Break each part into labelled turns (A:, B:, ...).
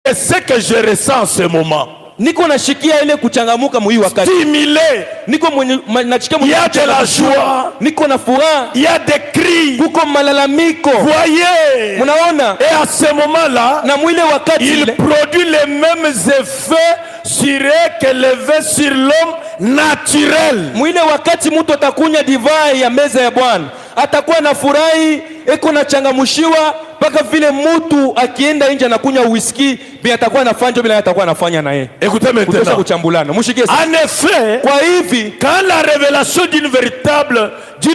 A: Et ce que je ressens en ce moment,
B: niko nashikia ile kuchangamuka mwi wakati.
A: Stimulé.
B: Niko nashikia
A: il y a de la joie.
B: Niko na furaha.
A: Il y a des cris.
B: Kuko malalamiko.
A: Voyez.
B: Munaona?
A: Et à ce moment-là,
B: na mwile wakati
A: il produit les mêmes effets sur eux que l'effet sur l'homme naturel.
B: Mwile wakati mtu atakunya divai ya meza ya Bwana, atakuwa na furahi, eko na changamushiwa, paka vile mtu akienda nje anakunya whisky, bila atakuwa anafanya bila atakuwa anafanya na yeye.
A: Écoutez maintenant.
B: Kuchambulana. Mushikie.
A: En effet,
B: kwa hivi,
A: quand la révélation d'une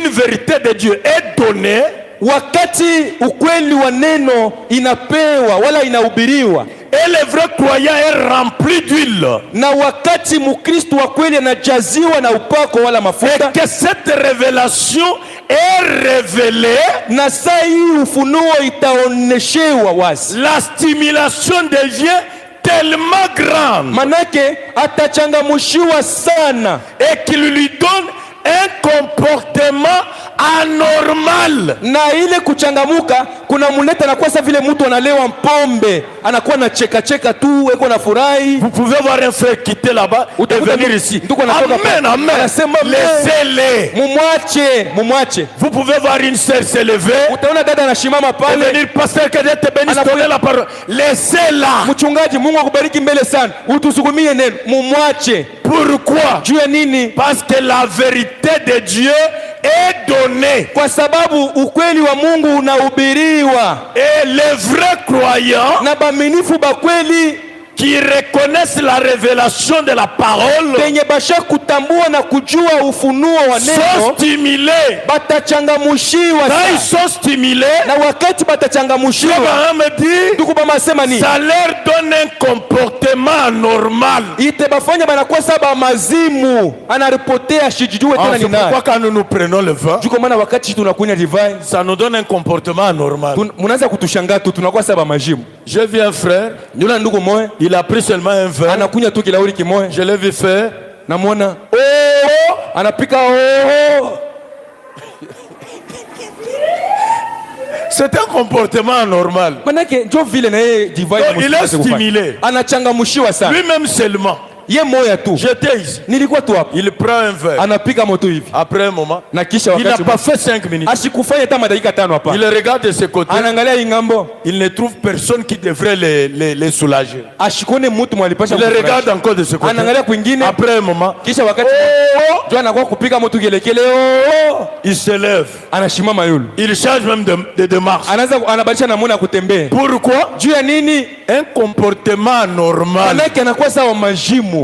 A: vérité de Dieu est donnée,
B: wakati ukweli wa neno inapewa wala inahubiriwa,
A: et le vrai croyant est rempli d'huile,
B: na wakati mukristo wa kweli anajaziwa na upako wala mafuta,
A: et que cette révélation est révélée,
B: na saa hii ufunuo itaoneshewa wazi,
A: la stimulation devient tellement grande,
B: manake atachangamushiwa sana,
A: et qu'il lui donne un comportement anormal.
B: Na ile kuchangamuka kuna muleta na kwa sababu vile mtu analewa mpombe, anakuwa na cheka cheka tu, eko na furahi.
A: Vous pouvez voir un frère quitter là-bas et venir ici. Amen, amen. Laissez-les.
B: Mumwache.
A: Vous pouvez voir une sœur se lever.
B: Utaona dada anashimama pale.
A: Et venir pasteur que Dieu te bénisse, donner la parole. Laissez-la.
B: Mchungaji, Mungu akubariki mbele sana. Utusukumie neno. Mumwache.
A: Pourquoi?
B: Juu ya nini?
A: Parce que la vérité de Dieu est donnée.
B: Kwa sababu ukweli wa Mungu unahubiriwa.
A: Et les vrais croyants
B: na baaminifu ba kweli
A: qui reconnaissent la révélation de la parole
B: penye basha kutambua na kujua ufunuo wa neno
A: sont stimulés.
B: Batachangamushiwa.
A: Quand ils sont stimulés,
B: na wakati batachangamushiwa,
A: ça leur donne un comportement anormal.
B: Ite bafanya banakuwa saba mazimu, anaripotea shijijue tena ni nani.
A: Pourquoi quand nous prenons le vin,
B: juko maana wakati tunakunya divai,
A: ça nous donne un comportement anormal.
B: Munaanza kutushangaa tu, tunakuwa saba majimu.
A: J'ai vu un frère,
B: ndio ndugu moja,
A: il a pris seulement un verre,
B: anakunya tu kilauri kimoja.
A: Je l'ai vu faire,
B: namwona oh, anapika oh.
A: C'est un comportement anormal.
B: Manake ndio vile na yeye divai,
A: il est stimulé,
B: anachangamshiwa sana
A: lui-même seulement.
B: Ye moya tu.
A: J'étais ici.
B: Nilikuwa tu hapa.
A: Il prend un verre.
B: Anapika moto hivi.
A: Après un moment,
B: na kisha
A: il n'a pas fait 5 minutes.
B: Asikufanya hata madakika 5 hapa.
A: Il regarde de ce côté.
B: Anaangalia ingambo.
A: Il ne trouve personne qui devrait les soulager.
B: Ashikone mtu mwalipasha.
A: Il regarde encore de ce côté.
B: Anaangalia kwingine.
A: Après un moment,
B: kisha wakati ndio anakuwa kupika moto kelekele.
A: Il se lève.
B: Anashimama yule.
A: Il change même de démarche.
B: Anaanza anabadilisha namna kutembea.
A: Pourquoi?
B: Juu ya nini?
A: Un comportement normal.
B: Manake anakuwa sawa majimu.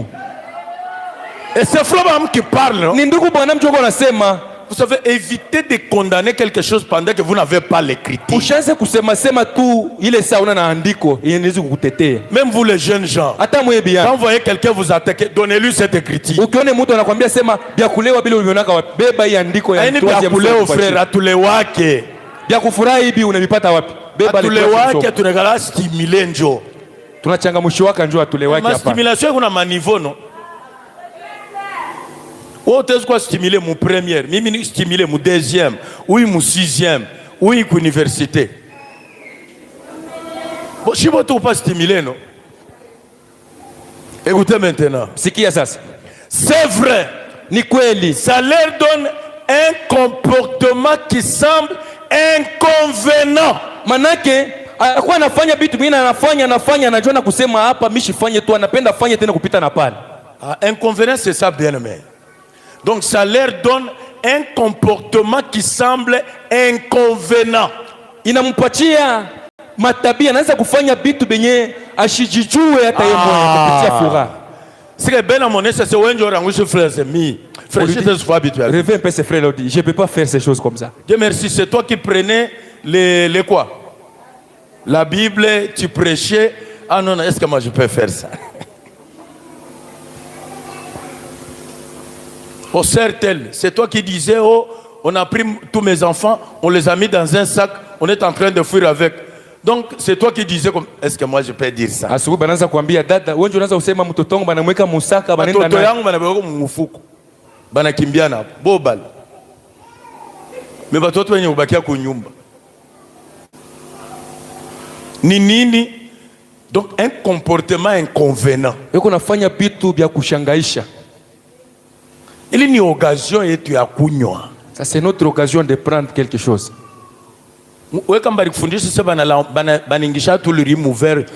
A: Et c'est Florent qui parle.
B: Ni ndugu bwana mchoko anasema,
A: vous savez, évitez de condamner quelque chose pendant que vous n'avez pas l'écriture.
B: Ushaanza kusema sema tu ile saa una na andiko inaweza kukutetea.
A: Même vous les jeunes gens,
B: hata mwe bien,
A: quand vous voyez quelqu'un vous attaquer, donnez-lui cette écriture.
B: Ukione mtu anakuambia sema bia kulewa bila ulionaka wapi, beba hii andiko ya
A: mtu ya kulewa frère, atulewake.
B: Bia kufurahi hivi unavipata wapi? Beba
A: atulewake, tunagala stimuler njo.
B: Tunachangamshwaka njo atulewake hapa.
A: Stimulation kuna maniveau no. Ou tu quoi stimuler mon première, mimi stimuler mon deuxième, ou mon sixième, ou une université. Bon, je ne peux pas stimuler, non? Écoutez maintenant.
B: Sikia sasa.
A: C'est vrai.
B: Ni kweli.
A: Ça leur donne un comportement qui semble inconvénient.
B: Manake anakuwa anafanya vitu mimi anafanya anajua na kusema hapa mishifanye tu, anapenda fanye tena kupita na pale.
A: Inconvénient c'est ça bien aimé. Donc ça leur donne un comportement qui semble inconvénient.
B: Inampatia matabia, anaanza kufanya vitu benye ashijijue hata yeye mwenyewe kupitia furaha.
A: C'est bien à mon avis, c'est wengi orangusha frères amis. Frère, je te suis habitué.
B: Réveille un peu ses frères, je ne peux pas faire ces choses comme ça.
A: Dieu merci, c'est toi qui prenais les quoi? La Bible, tu prêchais. Ah non, est-ce que moi je peux faire ça? Oh, certes, c'est toi qui disais, oh, on a pris tous mes enfants, on les a mis dans un sac, on est en train de fuir avec. Donc, c'est toi qui disais, est-ce que moi je peux dire ça?
B: Asubu banaanza kuambia dada, wewe unaanza kusema mtoto wangu banamweka musaka banaenda na.
A: Mtoto yangu banabeba mfuko. Banakimbiana bobal. Mais watoto wenye ubakia kunyumba. Ni nini? Donc un comportement inconvénient.
B: Eko nafanya vitu vya kushangaisha.
A: Ili ni occasion yetu ya kunywa.
B: Ça c'est notre occasion de prendre quelque chose.
A: Wewe kama balikufundisha sasa baningisha tu limu vert.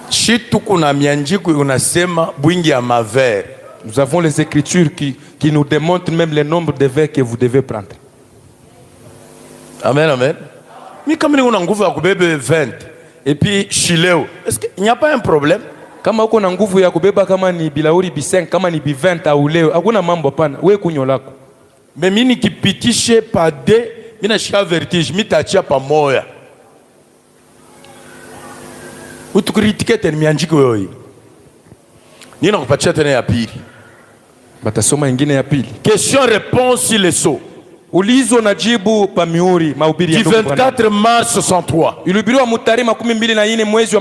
A: Shitu kuna mianjiko unasema bwingi ya maver.
B: Nous avons les écritures qui nous démontrent même le nombre de verres que vous devez prendre.
A: Amen, amen. Mais comme nous avons nguvu ya kubebe 20 et puis chileo, est-ce qu'il n'y a pas un problème?
B: Kama uko na nguvu ya kubeba kama ni bilauri B5 kama ni B20 au leo, hakuna mambo pana. Wewe kunyo lako.
A: Mais mimi nikipitishe pa 2, mimi nashika vertige, mimi tachia pa moya. Utukritike tena mianjiko wewe. Nina kupatia tena ya pili.
B: Batasoma ingine ya pili.
A: Question réponse sur les sceaux.
B: Ulizo na jibu pa mihuri mahubiri ya
A: du 24 mars 63.
B: Ilihubiriwa mutari 24 mwezi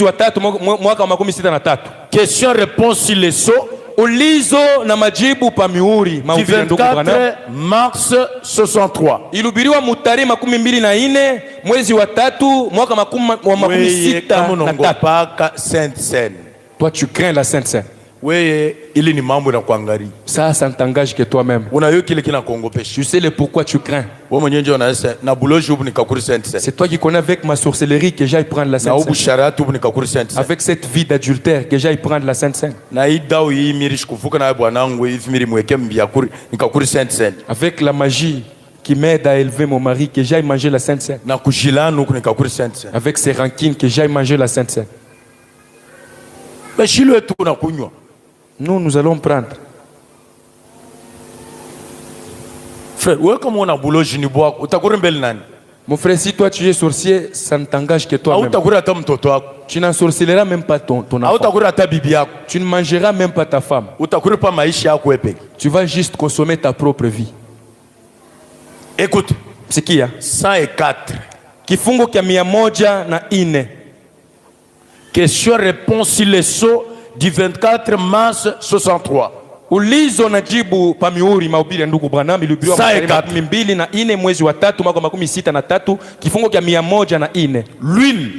B: wa 3 mwaka wa 63.
A: Question réponse sur les sceaux.
B: Ulizo na majibu pa mihuri mahubiri ya ndugu Branham.
A: 24 mars 63.
B: Ilihubiriwa mutari 24 mwezi wa 3 mwaka wa 63. Toi tu crains la Sainte Seine.
A: Wewe ili ni mambo na kuangalia.
B: Ça t'engage que toi-même.
A: Unayo kile kinakongopesha.
B: Tu sais le pourquoi tu crains.
A: Wewe mwenyewe ndio unasema na buloji ubu nikakuri Sainte Seine.
B: C'est toi qui connais avec ma sorcellerie que j'aille prendre la Sainte
A: Na
B: Seine.
A: ubu sharatu ubu nikakuri Sainte Seine.
B: Avec cette vie d'adultère que j'aille prendre la Sainte Seine.
A: Na idao hii mirish kuvuka na bwanangu hivi miri mweke mbiakuri nikakuri Sainte Seine.
B: Avec la magie qui m'aide à élever mon mari que j'aille manger la Sainte Seine.
A: Na kujilanu nikakuri Sainte Seine.
B: Avec ces rancines que j'aille manger la Sainte Seine.
A: Mais shilo yetu unakunywa.
B: Nous allons prendre.
A: Frère, ouais, comme on a boulot, je ne bois.
B: Mon frère, si toi tu es sorcier, ça ne t'engage que toi-même. Tu n'en sorcelleras même pas ton enfant. Tu ne mangeras même pas ta femme. Tu vas juste consommer ta propre vie.
A: Écoute,
B: c'est qui a
A: 104.
B: Kifungo kia 104.
A: Question-réponse sur les sceaux du 24 mars 63.
B: Ulizo na jibu pa mihuri mahubiri ya ndugu Branham ilihubiriwa 24 mwezi wa 3 mwaka wa 63 kifungo kia 104.
A: L'huile,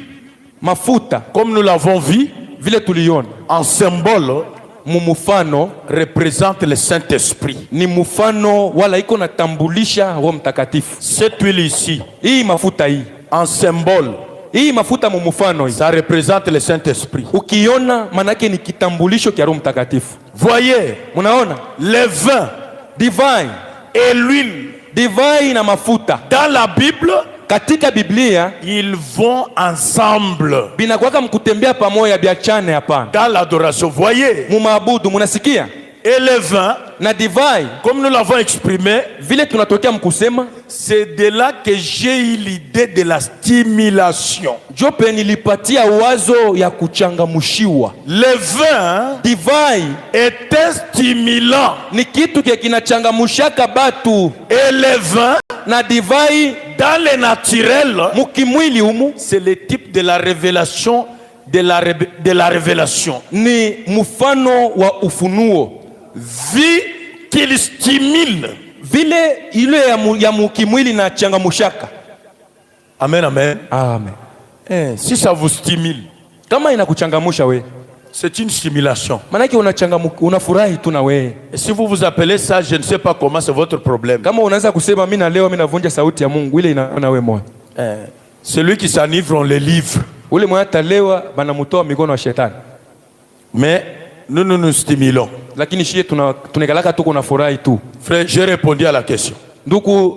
B: mafuta,
A: comme nous l'avons vu,
B: vile tuliona
A: en symbole,
B: mumufano
A: représente le Saint-Esprit.
B: Ni mufano wala iko natambulisha Roho Mtakatifu.
A: Cette huile ici,
B: hii mafuta hii,
A: en symbole,
B: hii mafuta mumufano hii,
A: ça représente le Saint-Esprit.
B: Ukiona manake ni kitambulisho kia Roho Mtakatifu.
A: Voyez,
B: munaona
A: le vin,
B: divine
A: et l'huile,
B: divine na mafuta
A: dans la Bible,
B: katika Biblia
A: ils vont ensemble.
B: Binakwaka mkutembea pamoja biachane hapana.
A: Dans l'adoration, voyez,
B: mumaabudu munasikia.
A: Et le vin,
B: na divine,
A: comme nous l'avons exprimé,
B: vile tunatokea mkusema,
A: c'est de là que j'ai eu l'idée de la stimulation.
B: Jope nilipatia wazo ya kuchangamushiwa.
A: Le vin,
B: divine,
A: est un stimulant.
B: Ni kitu kinachangamushaka batu.
A: Et le vin,
B: na divine,
A: dans le naturel,
B: mukimwili humu,
A: c'est le type de la révélation de la révélation.
B: Ni mufano wa ufunuo.
A: Vie qu'il stimule.
B: Vile ile ya mukimwili na changamushaka.
A: Amen, amen.
B: Amen.
A: Si ça vous stimule,
B: kama inakuchangamusha we,
A: c'est une stimulation.
B: Manake unafurahi tu na we.
A: Et si vous vous appelez ça, je ne sais pas comment, c'est votre problème.
B: Kama unaanza kusema mimi na leo mimi navunja sauti ya Mungu, ile inaona we moyo.
A: Celui qui s'enivre, on le livre.
B: Ule mwenye atalewa banamutoa mikono ya shetani.
A: Mais nous nous stimulons.
B: Lakini shie tunekalaka tuko na furahi tu.
A: Frère, j'ai répondu à la question.
B: Ndugu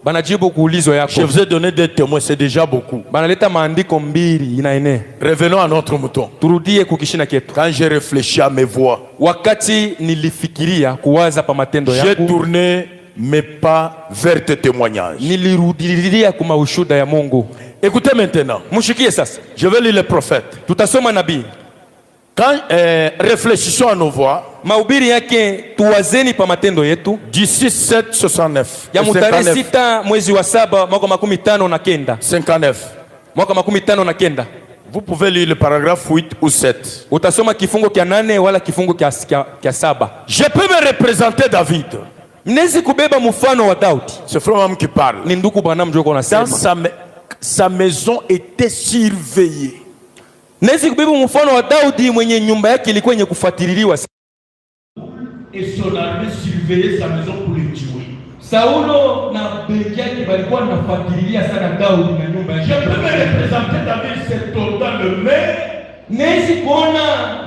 B: banajibu kuulizo yako.
A: Je vous ai donné des témoins, c'est déjà beaucoup.
B: Banaleta maandiko mbili inaene.
A: Revenons à notre mouton.
B: Turudie kukishina ketu.
A: Quand j'ai réfléchi à mes voix,
B: wakati nilifikiria kuwaza pa matendo yangu,
A: j'ai tourné mes pas vers tes témoignages.
B: Nilirudilia kuma ushuda ya Mungu.
A: Écoutez maintenant.
B: Mushikie sasa.
A: Je vais lire les prophètes.
B: Tutasoma nabii.
A: Quand réfléchissons à nos voix,
B: mahubiri yake tuwazeni pa matendo yetu.
A: 17:69.
B: Ya mutare 6 mwezi wa 7 mwaka 59.
A: 59.
B: Mwaka 59.
A: Vous pouvez lire le paragraphe 8 ou 7.
B: Utasoma kifungo kia 8 wala kifungo kia 7.
A: Je peux me représenter David.
B: Mnezi kubeba mfano wa Daudi.
A: C'est frère qui parle.
B: Ni ndugu Branham njoo anasema.
A: sa maison était surveillée.
B: Naweza kubeba mfano wa Daudi mwenye nyumba yake ilikuwa yenye kufuatiliwa.
A: Et son armée surveillait sa maison pour le tuer.
B: Saulo na benki yake walikuwa wanafuatilia sana Daudi na nyumba yake.
A: Je peux me représenter David se tordant le main.
B: Nezi kuona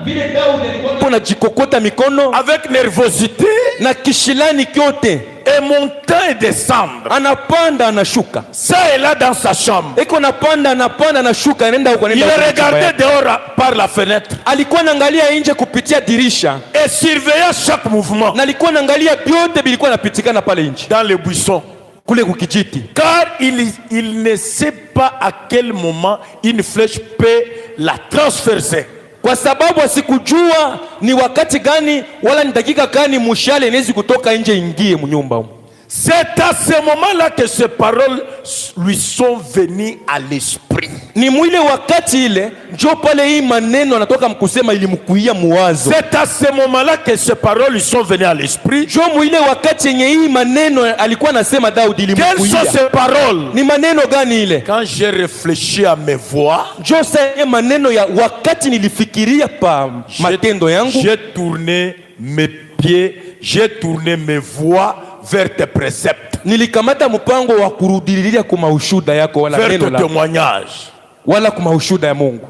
B: vile Daudi alikuwa anajikokota mikono
A: avec nervosité
B: na kishilani kyote,
A: et montant et descendre.
B: Anapanda anashuka.
A: Ça est là dans sa chambre.
B: Eko anapanda anashuka anaenda huko
A: Il regardait dehors par la fenêtre.
B: Alikuwa anaangalia nje kupitia dirisha.
A: Et surveillait chaque mouvement.
B: Na alikuwa anaangalia vyote vilikuwa napitikana pale nje.
A: Dans les buissons.
B: Kule kukijiti.
A: Car il ne sait pas à quel moment une flèche peut la transpercer.
B: Kwa sababu asikujua ni wakati gani wala ni dakika gani mshale inaweza kutoka nje ingie mnyumba.
A: C'est à ce moment-là que ces paroles lui sont venues à l'esprit.
B: Ni mwile wakati ile njo pale hii maneno anatoka mkusema ilimkuia muwazo.
A: C'est à ce moment-là que ces paroles lui sont venues à l'esprit.
B: Njo mwile wakati yenye hii maneno alikuwa anasema Daudi ilimkuia.
A: Quelles sont ces paroles?
B: Ni maneno gani ile?
A: Quand j'ai réfléchi à mes voix,
B: njo sasa maneno ya wakati nilifikiria pa matendo yangu.
A: J'ai tourné mes pieds, j'ai tourné mes voix vers tes préceptes.
B: Nilikamata mpango wa kurudilia kuma ushuda yako wala neno la
A: témoignage.
B: Wala kuma ushuda ya Mungu.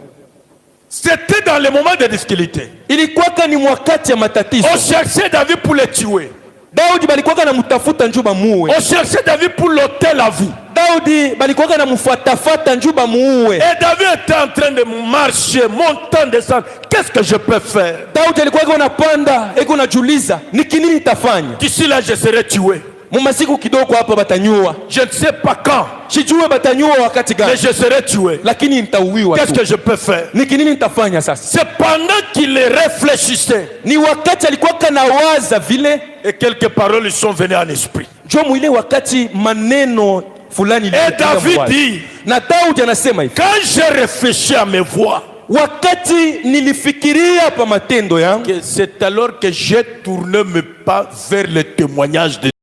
A: C'était dans les moments de difficulté.
B: Ilikuwa ni wakati ya matatizo.
A: On cherchait David pour le tuer.
B: Daudi balikuwa na mtafuta njuba muue.
A: On cherchait David pour l'ôter la vie.
B: Daudi balikuwa na mfuatafuta njuba muue.
A: Et David était en train de marcher, montant, descendre. Qu'est-ce que je peux faire?
B: Daudi alikuwa anapanda, eko najiuliza, ni nini nitafanya?
A: D'ici là je serai tué.
B: Mumasiku kidogo hapa batanyua.
A: Je ne sais pas quand.
B: Sijue batanyua wakati gani.
A: Mais je serai tué.
B: Lakini nitauiwa.
A: Qu'est-ce que je peux faire?
B: Ni nini nitafanya sasa?
A: C'est pendant qu'il réfléchissait.
B: Ni wakati alikuwa kanawaza vile
A: et quelques paroles lui sont venues en esprit.
B: Jo mwile wakati maneno fulani
A: et David dit,
B: na Daudi anasema hivi,
A: quand j'ai réfléchi à mes voix,
B: wakati nilifikiria pa matendo yangu,
A: c'est alors que j'ai tourné mes pas vers le témoignage de